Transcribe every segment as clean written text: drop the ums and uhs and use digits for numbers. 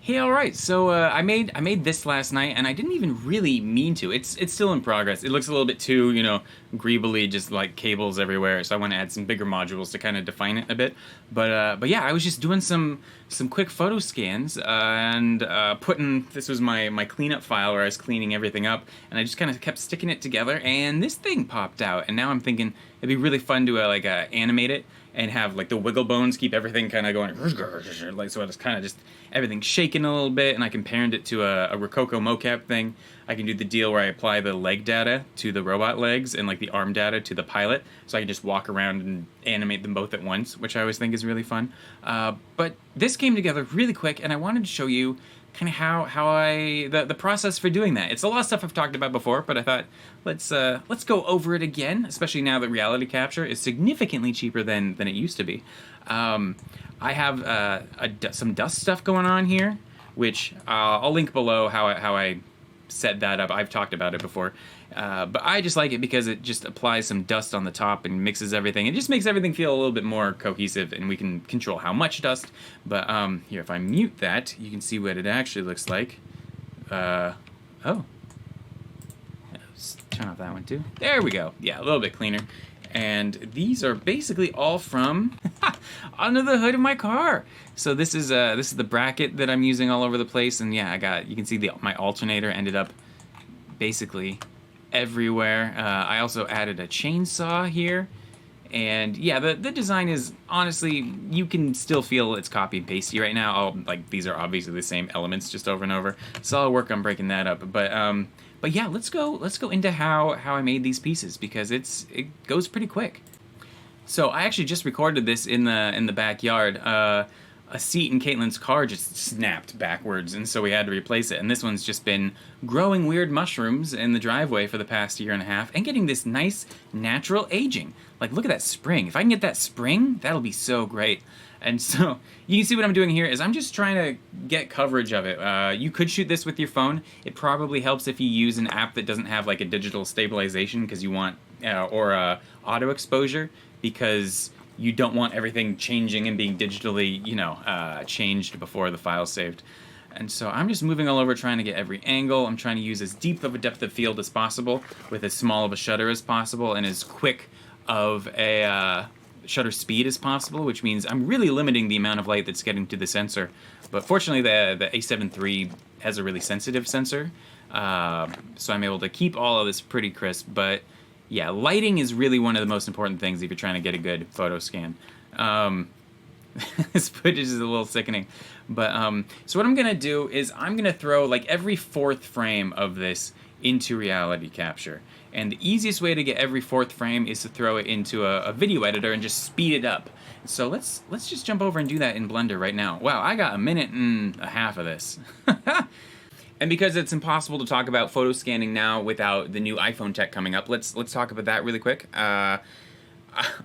Hey, all right. So I made this last night, and I didn't even really mean to. It's still in progress. It looks a little bit too, greebly, just like cables everywhere. So I want to add some bigger modules to kind of define it a bit. But yeah, I was just doing some quick photo scans and putting. This was my cleanup file where I was cleaning everything up, and I just kind of kept sticking it together, and this thing popped out. And now I'm thinking it'd be really fun to animate it and have like the wiggle bones keep everything kind of going like, so it's kind of just everything shaking a little bit, and I can parent it to a Rococo mocap thing. I can do the deal where I apply the leg data to the robot legs and like the arm data to the pilot, so I can just walk around and animate them both at once, which I always think is really fun. But this came together really quick, and I wanted to show you kind of the process for doing that. It's a lot of stuff I've talked about before, but I thought let's go over it again, especially now that reality capture is significantly cheaper than it used to be. I have some dust stuff going on here, which I'll link below how I set that up. I've talked about it before, but I just like it because it just applies some dust on the top and mixes everything. It just makes everything feel a little bit more cohesive, and we can control how much dust. But here, if I mute that, you can see what it actually looks like. Oh, let's turn off that one too. There we go. Yeah, a little bit cleaner. And these are basically all from under the hood of my car. So this is the bracket that I'm using all over the place, and yeah, you can see my alternator ended up basically everywhere. I also added a chainsaw here, and yeah, the design is honestly, you can still feel it's copy and pasty right now. Like these are obviously the same elements just over and over, so I'll work on breaking that up. But yeah, let's go into how I made these pieces, because it goes pretty quick. So I actually just recorded this in the backyard. A seat in Caitlin's car just snapped backwards, and so we had to replace it. And this one's just been growing weird mushrooms in the driveway for the past year and a half, and getting this nice natural aging. Like, look at that spring. If I can get that spring, that'll be so great. And so you can see what I'm doing here is I'm just trying to get coverage of it. You could shoot this with your phone. It probably helps if you use an app that doesn't have like a digital stabilization, because you want or auto exposure, because you don't want everything changing and being digitally changed before the file's saved. And so I'm just moving all over, trying to get every angle. I'm trying to use as deep of a depth of field as possible with as small of a shutter as possible and as quick of a shutter speed as possible, which means I'm really limiting the amount of light that's getting to the sensor. But fortunately, the A7 III has a really sensitive sensor, so I'm able to keep all of this pretty crisp. But yeah, lighting is really one of the most important things if you're trying to get a good photo scan. This footage is a little sickening. But so what I'm gonna do is I'm gonna throw like every fourth frame of this into reality capture. And the easiest way to get every fourth frame is to throw it into a video editor and just speed it up. So let's just jump over and do that in Blender right now. Wow, I got a minute and a half of this. And because it's impossible to talk about photo scanning now without the new iPhone tech coming up, let's talk about that really quick.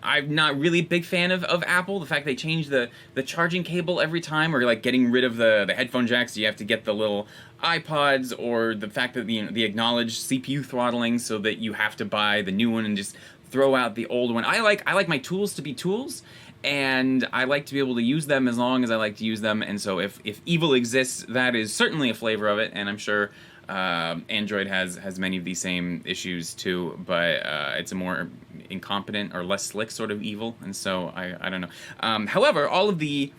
I'm not really a big fan of Apple. The fact they change the charging cable every time, or like getting rid of the headphone jacks, so you have to get the little iPods, or the fact that the acknowledged CPU throttling, so that you have to buy the new one and just throw out the old one. I like my tools to be tools, and I like to be able to use them as long as I like to use them. And so if evil exists, that is certainly a flavor of it, and I'm sure Android has many of these same issues too, but it's a more incompetent or less slick sort of evil, and so I don't know. However, all of the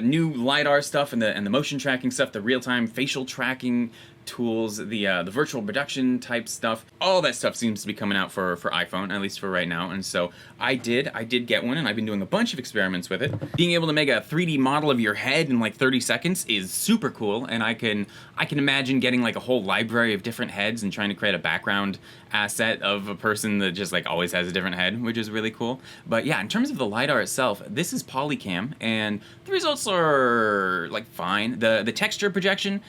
new LiDAR stuff and the motion tracking stuff, the real-time facial tracking tools, the virtual production type stuff, all that stuff seems to be coming out for iPhone, at least for right now. And so I did get one, and I've been doing a bunch of experiments with it. Being able to make a 3D model of your head in like 30 seconds is super cool, and I can imagine getting like a whole library of different heads and trying to create a background asset of a person that just like always has a different head, which is really cool. But yeah, in terms of the LiDAR itself, this is Polycam, and the results are like fine. The texture projection,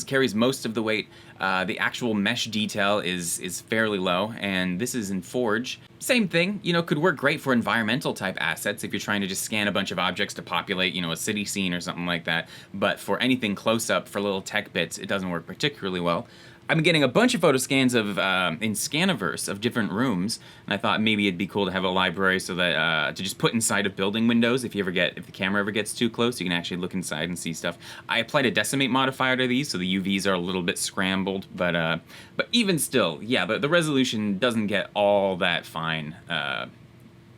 carries most of the weight. The actual mesh detail is fairly low, and this is in Forge. Same thing, could work great for environmental type assets if you're trying to just scan a bunch of objects to populate, a city scene or something like that. But for anything close up, for little tech bits, it doesn't work particularly well. I'm getting a bunch of photo scans of in Scaniverse of different rooms, and I thought maybe it'd be cool to have a library so that to just put inside of building windows. If the camera ever gets too close, you can actually look inside and see stuff. I applied a decimate modifier to these, so the UVs are a little bit scrambled, but even still, yeah, the resolution doesn't get all that fine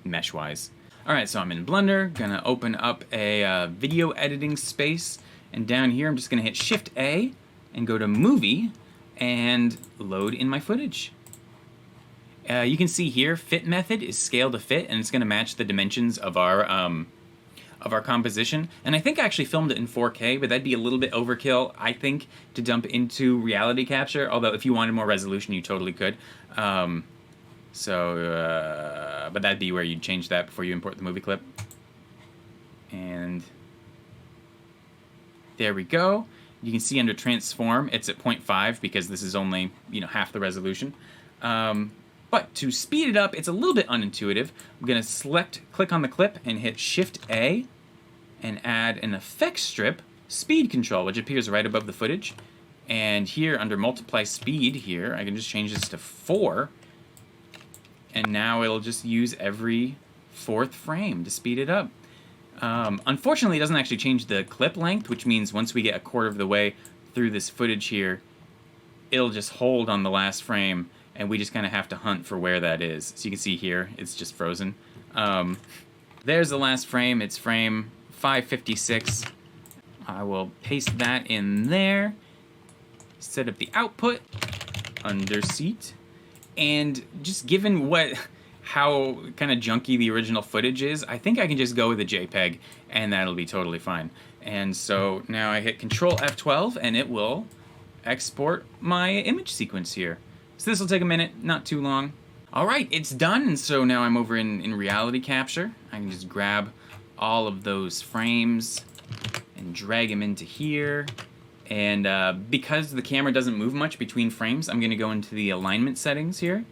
mesh-wise. All right, so I'm in Blender, gonna open up a video editing space, and down here I'm just gonna hit Shift A and go to Movie and load in my footage. You can see here, fit method is scale to fit, and it's going to match the dimensions of our composition. And I think I actually filmed it in 4K, but that'd be a little bit overkill, I think, to dump into reality capture. Although if you wanted more resolution, you totally could. But that'd be where you'd change that before you import the movie clip. And there we go. You can see under transform, it's at 0.5 because this is only, half the resolution. But to speed it up, it's a little bit unintuitive. I'm gonna click on the clip and hit Shift A and add an effect strip, speed control, which appears right above the footage. And here under multiply speed here, I can just change this to 4. And now it'll just use every 4th frame to speed it up. Unfortunately, it doesn't actually change the clip length, which means once we get a quarter of the way through this footage here, it'll just hold on the last frame, and we just kind of have to hunt for where that is. So you can see here, it's just frozen. There's the last frame. It's frame 556. I will paste that in there, set up the output under seat, and just given how kind of junky the original footage is, I think I can just go with a JPEG, and that'll be totally fine. And so now I hit Control F12, and it will export my image sequence here. So this will take a minute, not too long. All right, it's done, and so now I'm over in reality capture. I can just grab all of those frames and drag them into here. And because the camera doesn't move much between frames, I'm gonna go into the alignment settings here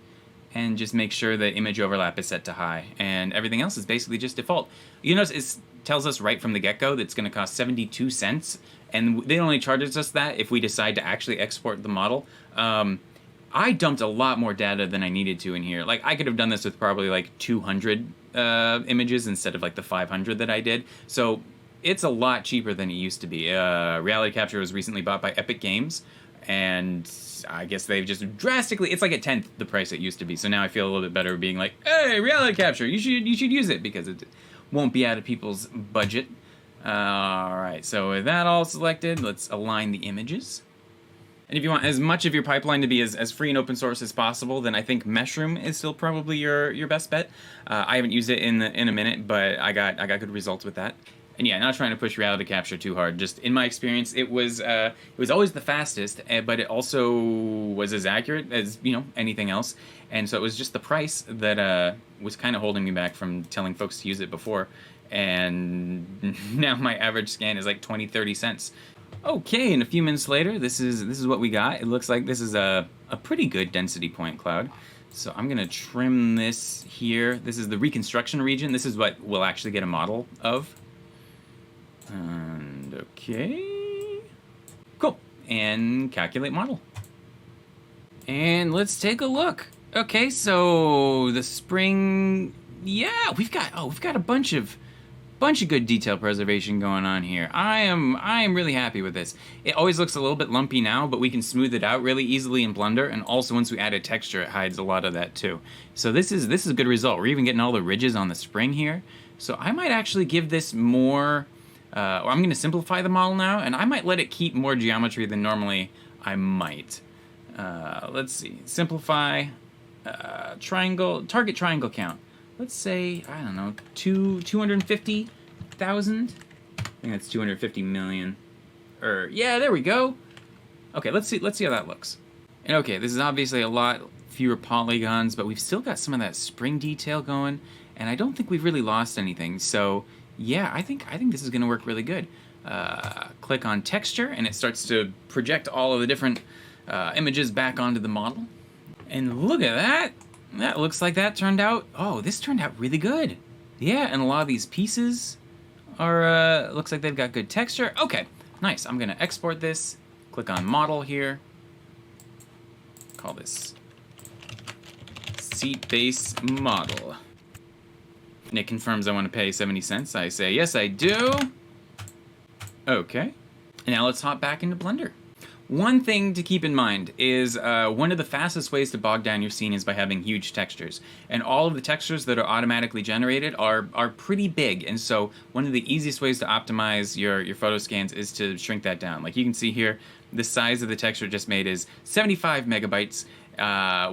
and just make sure the image overlap is set to high, and everything else is basically just default. You notice it tells us right from the get-go that it's going to cost 72 cents, and they only charges us that if we decide to actually export the model. I dumped a lot more data than I needed to in here. Like, I could have done this with probably like 200 images instead of like the 500 that I did. So it's a lot cheaper than it used to be. Reality Capture was recently bought by Epic Games, and I guess they've just drastically, it's like a tenth the price it used to be. So now I feel a little bit better being like, hey, reality capture, you should use it, because it won't be out of people's budget. All right, so with that all selected, let's align the images. And if you want as much of your pipeline to be as free and open source as possible, then I think Meshroom is still probably your best bet. I haven't used it in a minute, but I got good results with that. And yeah, not trying to push reality capture too hard. Just in my experience, it was always the fastest, but it also was as accurate as anything else. And so it was just the price that was kind of holding me back from telling folks to use it before. And now my average scan is like 20-30 cents. Okay, and a few minutes later, this is what we got. It looks like this is a pretty good density point cloud. So I'm gonna trim this here. This is the reconstruction region. This is what we'll actually get a model of. And okay, cool, and calculate model. And let's take a look. Okay, so the spring, yeah, we've got a bunch of good detail preservation going on here. I am really happy with this. It always looks a little bit lumpy now, but we can smooth it out really easily in Blender, and also once we add a texture, it hides a lot of that too. So this is a good result. We're even getting all the ridges on the spring here. So I might actually give this more. Or I'm going to simplify the model now, and I might let it keep more geometry than normally I might. Let's see. Simplify. Target triangle count. Let's say, I don't know, 250,000? I think that's 250 million. Yeah, there we go. Okay, let's see how that looks. And okay, this is obviously a lot fewer polygons, but we've still got some of that spring detail going, and I don't think we've really lost anything. So yeah, I think this is going to work really good. Click on texture, and it starts to project all of the different images back onto the model. And look at that! That looks like that turned out. Oh, this turned out really good. Yeah, and a lot of these pieces are looks like they've got good texture. Okay, nice. I'm going to export this. Click on model here. call this seat base model. Nick confirms I want to pay 70 cents. I say, yes, I do. Okay. And now let's hop back into Blender. One thing to keep in mind is one of the fastest ways to bog down your scene is by having huge textures. And all of the textures that are automatically generated are pretty big. And so one of the easiest ways to optimize your photo scans is to shrink that down. Like you can see here, the size of the texture just made is 75 megabytes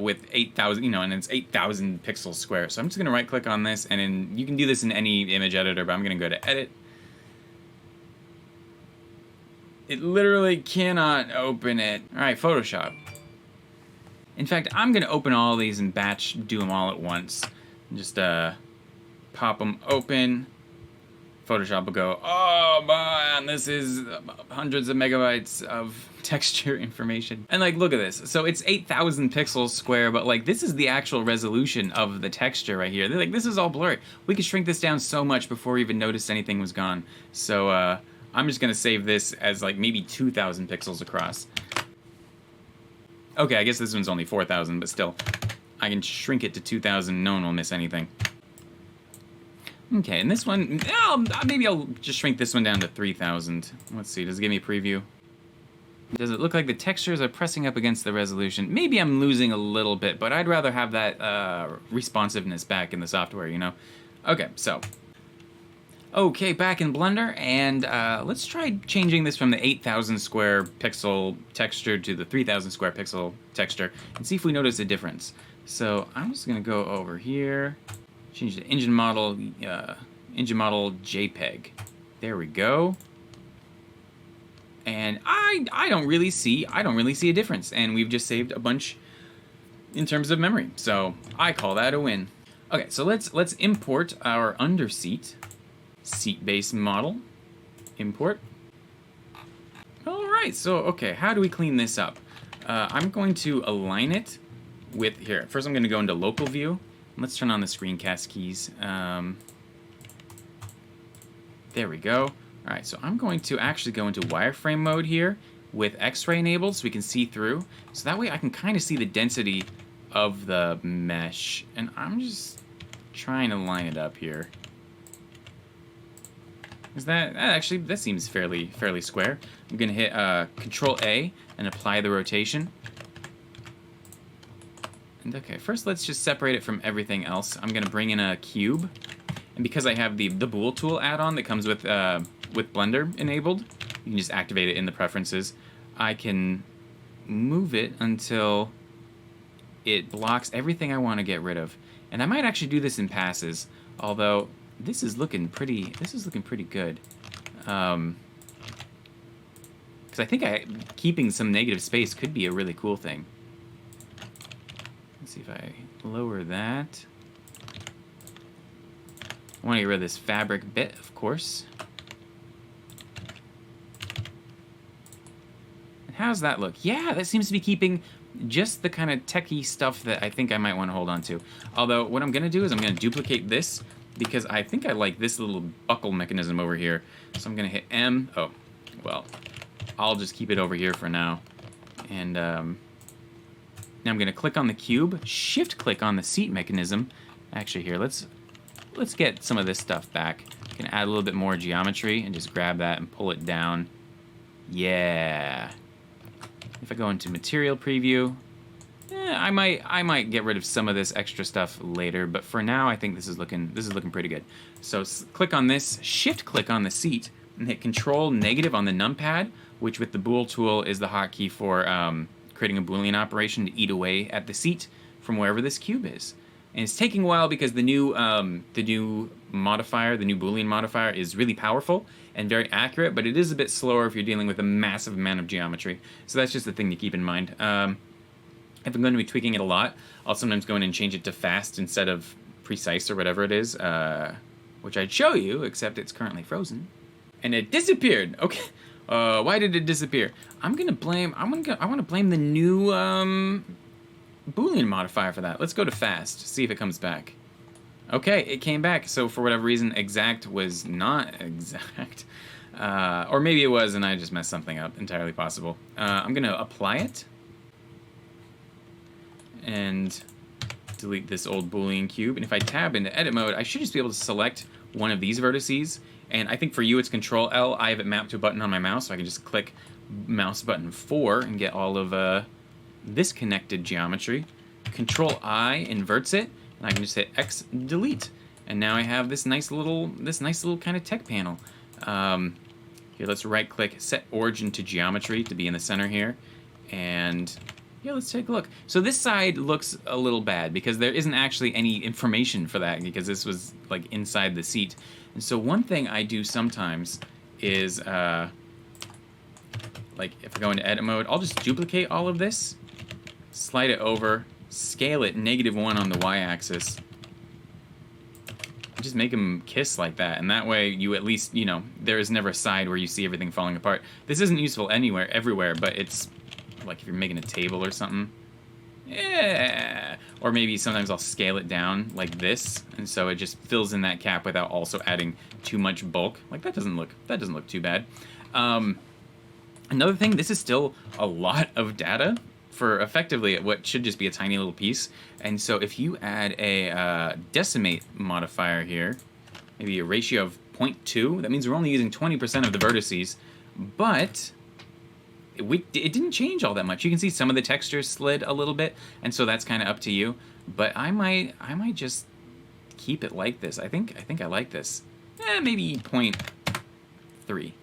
with 8,000, and it's 8,000 pixels square. So I'm just going to right click on this, and then you can do this in any image editor, but I'm going to go to edit. It literally cannot open it. All right, Photoshop. In fact, I'm going to open all these and batch do them all at once. Just pop them open. Photoshop will go, oh man, this is hundreds of megabytes of texture information. And like, look at this. So it's 8,000 pixels square, but like this is the actual resolution of the texture right here. They're like, this is all blurry. We could shrink this down so much before we even noticed anything was gone. So I'm just gonna save this as like maybe 2,000 pixels across. Okay, I guess this one's only 4,000, but still, I can shrink it to 2,000. No one will miss anything. Okay, and this one, maybe I'll just shrink this one down to 3,000. Let's see, does it give me a preview? Does it look like the textures are pressing up against the resolution? Maybe I'm losing a little bit, but I'd rather have that responsiveness back in the software, you know? Okay, so. Okay, back in Blender, and let's try changing this from the 8,000 square pixel texture to the 3,000 square pixel texture, and see if we notice a difference. So I'm just gonna go over here, change the engine model JPEG. There we go. And I don't really see a difference, and we've just saved a bunch in terms of memory. So I call that a win. Okay, so let's import our underseat seat base model. Import. All right, so okay, how do we clean this up? I'm going to align it with here. First, I'm going to go into local view. Let's turn on the screencast keys. There we go. All right, so I'm going to actually go into wireframe mode here with X-ray enabled so we can see through. So that way I can kind of see the density of the mesh. And I'm just trying to line it up here. Is that seems fairly square. I'm gonna hit Control A and apply the rotation. And okay, first let's just separate it from everything else. I'm gonna bring in a cube, and because I have the Bool tool add-on that comes with Blender enabled, you can just activate it in the preferences. I can move it until it blocks everything I want to get rid of, and I might actually do this in passes. Although this is looking pretty good, because I think keeping some negative space could be a really cool thing. Let's see if I lower that. I want to get rid of this fabric bit, of course. And how's that look? Yeah, that seems to be keeping just the kind of techie stuff that I think I might want to hold on to. Although, what I'm going to do is I'm going to duplicate this, because I think I like this little buckle mechanism over here. So I'm going to hit M. Oh, well, I'll just keep it over here for now. And now I'm going to click on the cube, shift-click on the seat mechanism. Actually, here, let's get some of this stuff back. I can add a little bit more geometry and just grab that and pull it down. Yeah. If I go into material preview, I might get rid of some of this extra stuff later, but for now I think this is looking pretty good. So click on this, shift click on the seat, and hit Control negative on the numpad, which with the Bool tool is the hotkey for creating a Boolean operation to eat away at the seat from wherever this cube is. And it's taking a while because the new modifier, the new Boolean modifier, is really powerful and very accurate, but it is a bit slower if you're dealing with a massive amount of geometry. So that's just the thing to keep in mind. If I'm going to be tweaking it a lot, I'll sometimes go in and change it to fast instead of precise or whatever it is, which I'd show you, except it's currently frozen. And it disappeared. Okay. Why did it disappear? I want to blame the new Boolean modifier for that. Let's go to fast, see if it comes back. Okay, it came back. So for whatever reason, exact was not exact. Or maybe it was and I just messed something up. Entirely possible. I'm going to apply it. and delete this old Boolean cube. And if I tab into edit mode, I should just be able to select one of these vertices. And I think for you it's Control L. I have it mapped to a button on my mouse, so I can just click mouse button 4 and get all of this connected geometry. Control I inverts it, and I can just hit X delete. And now I have this nice little kind of tech panel. Here, let's right click, set origin to geometry to be in the center here. And yeah, let's take a look. So this side looks a little bad because there isn't actually any information for that because this was like inside the seat. And so one thing I do sometimes is, like if I go into edit mode, I'll just duplicate all of this, slide it over, scale it -1 on the y-axis, just make them kiss like that, and that way you at least, you know, there is never a side where you see everything falling apart. This isn't useful everywhere, but it's like if you're making a table or something. Yeah. Or maybe sometimes I'll scale it down like this, and so it just fills in that gap without also adding too much bulk. Like that doesn't look too bad. Another thing, this is still a lot of data for effectively what should just be a tiny little piece. And so if you add a decimate modifier here, maybe a ratio of 0.2, that means we're only using 20% of the vertices, but it didn't change all that much. You can see some of the textures slid a little bit, and so that's kind of up to you. But I might just keep it like this. I think I like this. Maybe 0.3.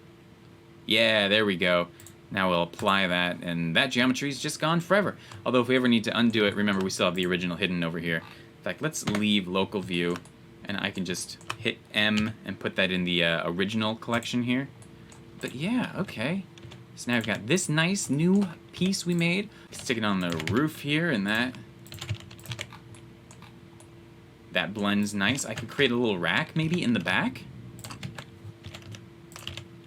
Yeah, there we go. Now we'll apply that, and that geometry's just gone forever. Although if we ever need to undo it, remember we still have the original hidden over here. In fact, let's leave local view, and I can just hit M and put that in the original collection here. But yeah, okay. So now we've got this nice new piece we made. Stick it on the roof here, and that blends nice. I could create a little rack maybe in the back,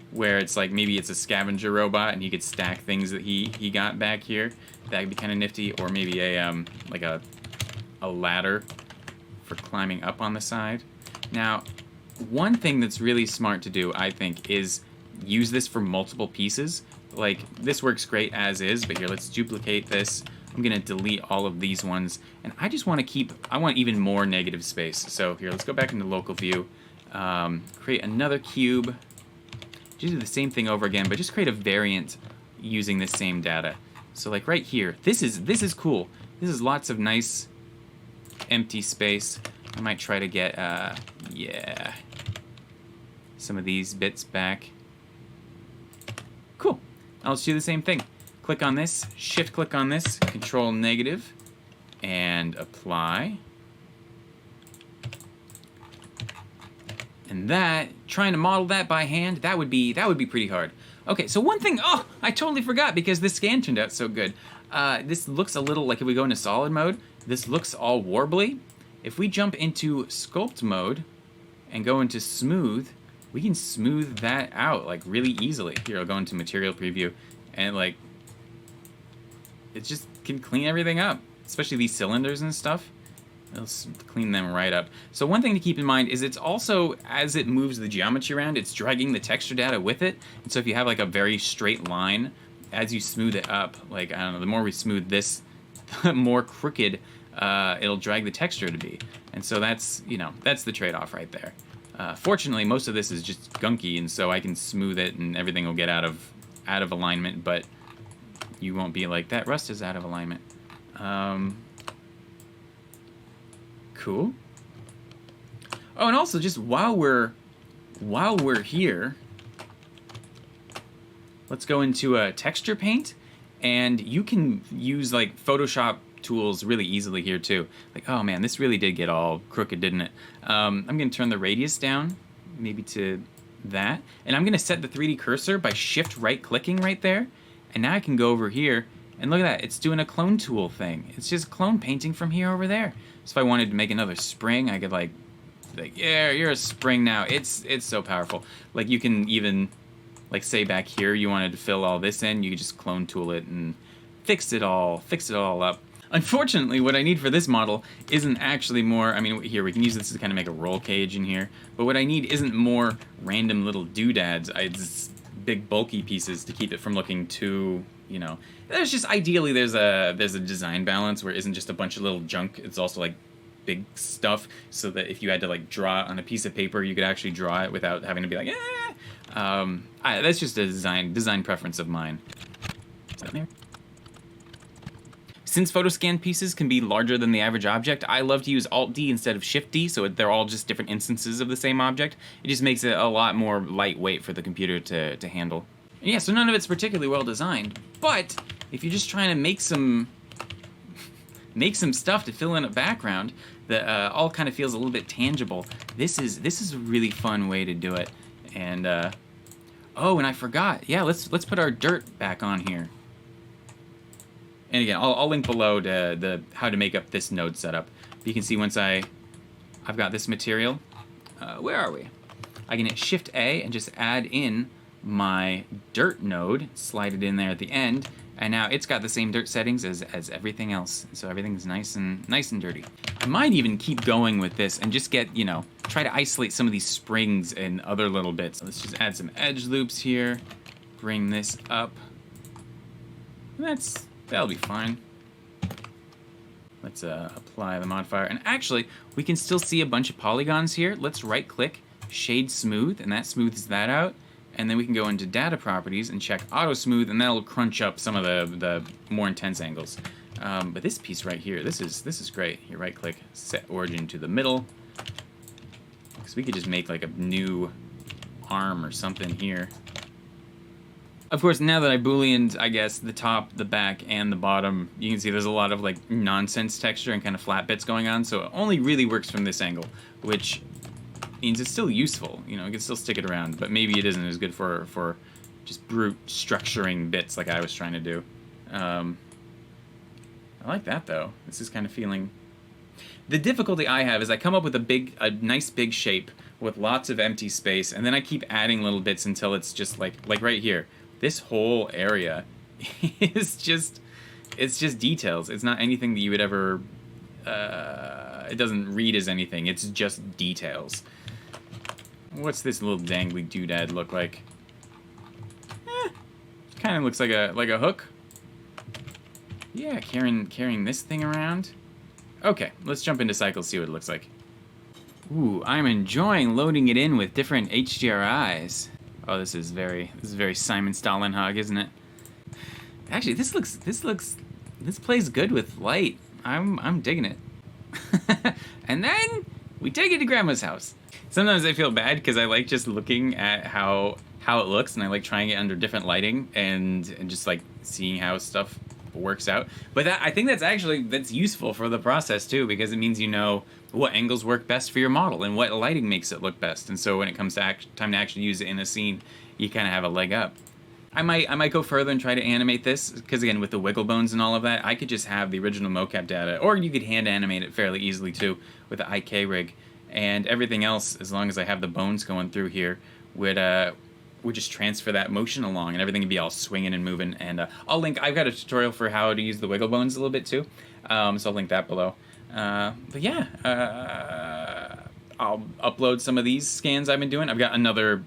where it's like maybe it's a scavenger robot and he could stack things that he got back here. That'd be kind of nifty. Or maybe a like a ladder for climbing up on the side. Now, one thing that's really smart to do, I think, is use this for multiple pieces. Like this works great as is, but here let's duplicate this. I'm gonna delete all of these ones, and I just want to I want even more negative space. So here, let's go back into local view, create another cube. Just do the same thing over again, but just create a variant using this same data. So like right here, this is cool. This is lots of nice empty space. I might try to get yeah, some of these bits back. Cool. I'll just do the same thing. Click on this, shift click on this, control negative, and apply. And that, trying to model that by hand, that would be pretty hard. Okay, so one thing, oh, I totally forgot because this scan turned out so good. This looks a little like if we go into solid mode, this looks all warbly. If we jump into sculpt mode and go into smooth, we can smooth that out like really easily. Here, I'll go into material preview, and like, it just can clean everything up, especially these cylinders and stuff. It'll clean them right up. So one thing to keep in mind is it's also, as it moves the geometry around, it's dragging the texture data with it. And so if you have like a very straight line, as you smooth it up, like, I don't know, the more we smooth this, the more crooked it'll drag the texture to be. And so that's, you know, that's the trade-off right there. Fortunately, most of this is just gunky, and so I can smooth it and everything will get out of alignment, but you won't be like, that rust is out of alignment. Cool. Oh, and also just while we're here, let's go into a texture paint, and you can use like Photoshop tools really easily here too. Like, oh man, this really did get all crooked, didn't it? I'm gonna turn the radius down, maybe to that, and I'm gonna set the 3D cursor by shift right clicking right there, and now I can go over here and look at that, it's doing a clone tool thing. It's just clone painting from here over there. So if I wanted to make another spring, I could like yeah, you're a spring now. It's so powerful. Like you can even, like say back here, you wanted to fill all this in, you could just clone tool it and fix it all up. Unfortunately, what I need for this model isn't actually more, I mean, here, we can use this to kind of make a roll cage in here, but what I need isn't more random little doodads. It's big bulky pieces to keep it from looking too, you know. There's just ideally there's a design balance where it isn't just a bunch of little junk. It's also like big stuff, so that if you had to like draw it on a piece of paper, you could actually draw it without having to be like, that's just a design preference of mine. Is that there? Since photoscan pieces can be larger than the average object, I love to use Alt-D instead of Shift-D, so they're all just different instances of the same object. It just makes it a lot more lightweight for the computer to handle. And yeah, so none of it's particularly well designed, but if you're just trying to make some stuff to fill in a background that all kind of feels a little bit tangible, this is a really fun way to do it. And oh, and I forgot. Yeah, let's put our dirt back on here. And again, I'll link below the how to make up this node setup. You can see once I've got this material. Where are we? I can hit Shift A and just add in my dirt node, slide it in there at the end, and now it's got the same dirt settings as everything else. So everything's nice and dirty. I might even keep going with this and just get, you know, try to isolate some of these springs and other little bits. So let's just add some edge loops here, bring this up. That'll be fine. Let's apply the modifier. And actually, we can still see a bunch of polygons here. Let's right click, shade smooth, and that smooths that out. And then we can go into data properties and check auto smooth, and that'll crunch up some of the more intense angles. But this piece right here, this is great. You right click, set origin to the middle. Because we could just make like a new arm or something here. Of course, now that I booleaned, I guess, the top, the back, and the bottom, you can see there's a lot of like nonsense texture and kind of flat bits going on, so it only really works from this angle, which means it's still useful. You know, it can still stick it around, but maybe it isn't as good for just brute structuring bits like I was trying to do. I like that though. This is kind of feeling... The difficulty I have is I come up with a nice big shape with lots of empty space, and then I keep adding little bits until it's just like right here. This whole area is it's just details. It's not anything that you would ever, it doesn't read as anything. It's just details. What's this little dangly doodad look like? Kind of looks like a hook. Yeah, carrying this thing around. Okay, let's jump into cycles, see what it looks like. Ooh, I'm enjoying loading it in with different HDRIs. Oh, this is very Simon Stålenhag, isn't it? Actually, this plays good with light. I'm digging it. And then we take it to Grandma's house. Sometimes I feel bad because I like just looking at how it looks, and I like trying it under different lighting and just like seeing how stuff works out. But I think that's useful for the process too, because it means you know what angles work best for your model and what lighting makes it look best. And so when it comes to time to actually use it in a scene, you kind of have a leg up. I might go further and try to animate this, because again, with the wiggle bones and all of that, I could just have the original mocap data, or you could hand animate it fairly easily too with the IK rig, and everything else, as long as I have the bones going through here, would just transfer that motion along, and everything would be all swinging and moving. And I've got a tutorial for how to use the wiggle bones a little bit too, so I'll link that below. But yeah, I'll upload some of these scans I've been doing. I've got another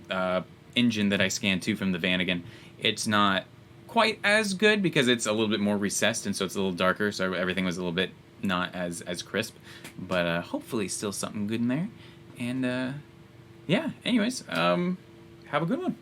engine that I scanned too from the Vanagon. It's not quite as good because it's a little bit more recessed, and so it's a little darker, so everything was a little bit not as crisp, but hopefully still something good in there. And yeah, anyways, have a good one.